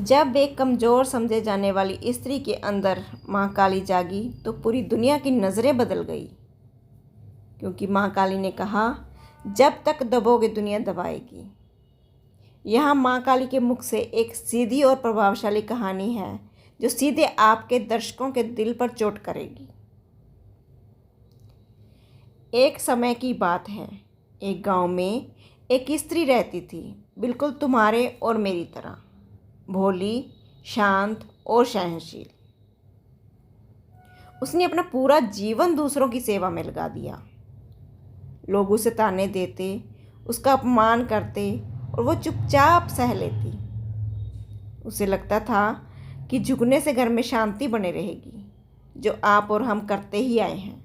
जब एक कमज़ोर समझे जाने वाली स्त्री के अंदर माँ काली जागी तो पूरी दुनिया की नज़रें बदल गई, क्योंकि माँ काली ने कहा, जब तक दबोगे दुनिया दबाएगी। यहाँ माँ काली के मुख से एक सीधी और प्रभावशाली कहानी है जो सीधे आपके दर्शकों के दिल पर चोट करेगी। एक समय की बात है, एक गांव में एक स्त्री रहती थी, बिल्कुल तुम्हारे और मेरी तरह, भोली, शांत और सहनशील। उसने अपना पूरा जीवन दूसरों की सेवा में लगा दिया। लोग उसे ताने देते, उसका अपमान करते और वो चुपचाप सह लेती। उसे लगता था कि झुकने से घर में शांति बने रहेगी, जो आप और हम करते ही आए हैं।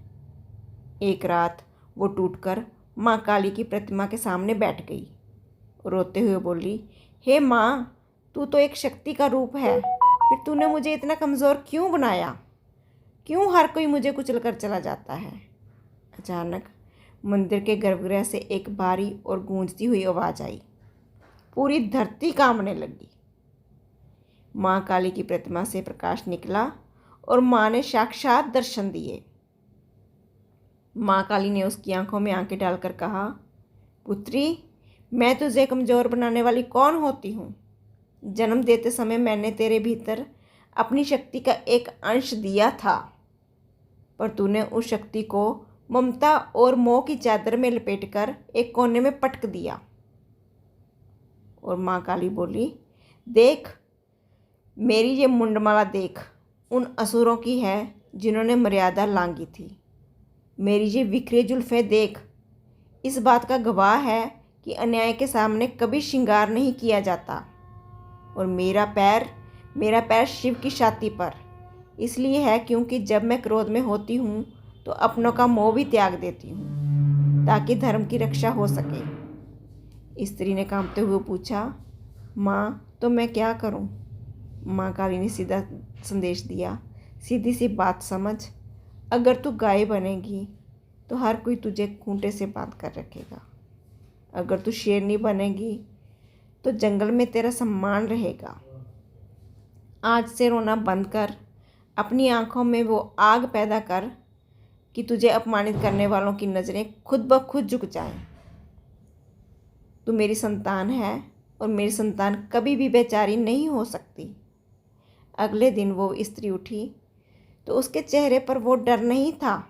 एक रात वो टूटकर माँ काली की प्रतिमा के सामने बैठ गई, रोते हुए बोली, हे माँ, तू तो एक शक्ति का रूप है, फिर तूने मुझे इतना कमज़ोर क्यों बनाया? क्यों हर कोई मुझे कुचल कर चला जाता है? अचानक मंदिर के गर्भगृह से एक भारी और गूंजती हुई आवाज़ आई। पूरी धरती कांपने लगी। माँ काली की प्रतिमा से प्रकाश निकला और माँ ने साक्षात दर्शन दिए। माँ काली ने उसकी आंखों में आंखें डालकर कहा, पुत्री, मैं तुझे कमज़ोर बनाने वाली कौन होती हूँ? जन्म देते समय मैंने तेरे भीतर अपनी शक्ति का एक अंश दिया था, पर तूने उस शक्ति को ममता और मोह की चादर में लपेटकर एक कोने में पटक दिया। और माँ काली बोली, देख, मेरी ये मुंडमाला देख, उन असुरों की है जिन्होंने मर्यादा लांघी थी। मेरी ये बिखरे जुल्फ़ें देख, इस बात का गवाह है कि अन्याय के सामने कभी श्रृंगार नहीं किया जाता। और मेरा पैर शिव की छाती पर इसलिए है क्योंकि जब मैं क्रोध में होती हूँ तो अपनों का मोह भी त्याग देती हूँ, ताकि धर्म की रक्षा हो सके। स्त्री ने कांपते हुए पूछा, माँ, तो मैं क्या करूँ? माँ काली ने सीधा संदेश दिया, सीधी सी बात समझ, अगर तू गाय बनेगी तो हर कोई तुझे खूंटे से बांध कर रखेगा। अगर तू शेरनी बनेगी तो जंगल में तेरा सम्मान रहेगा। आज से रोना बंद कर, अपनी आंखों में वो आग पैदा कर कि तुझे अपमानित करने वालों की नज़रें खुद ब खुद झुक जाएं। तू मेरी संतान है और मेरी संतान कभी भी बेचारी नहीं हो सकती। अगले दिन वो स्त्री उठी तो उसके चेहरे पर वो डर नहीं था,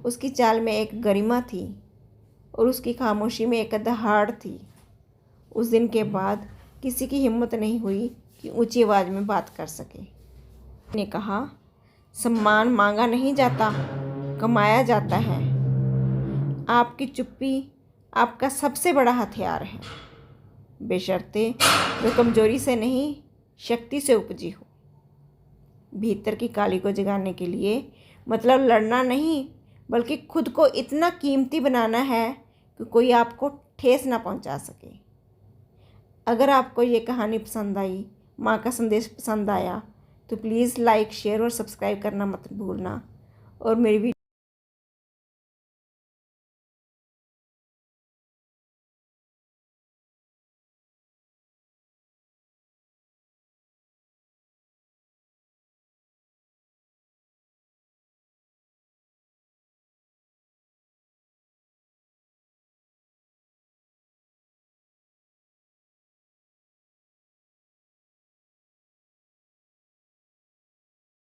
उसकी चाल में एक गरिमा थी और उसकी खामोशी में एक दहाड़ थी। उस दिन के बाद किसी की हिम्मत नहीं हुई कि ऊंची आवाज़ में बात कर सके। ने कहा, सम्मान मांगा नहीं जाता, कमाया जाता है। आपकी चुप्पी आपका सबसे बड़ा हथियार है, बेशर्ते वो कमज़ोरी से नहीं, शक्ति से उपजी हो। भीतर की काली को जगाने के लिए मतलब लड़ना नहीं, बल्कि खुद को इतना कीमती बनाना है कि कोई आपको ठेस ना पहुंचा सके। अगर आपको ये कहानी पसंद आई, माँ का संदेश पसंद आया, तो प्लीज़ लाइक, शेयर और सब्सक्राइब करना मत भूलना। और मेरी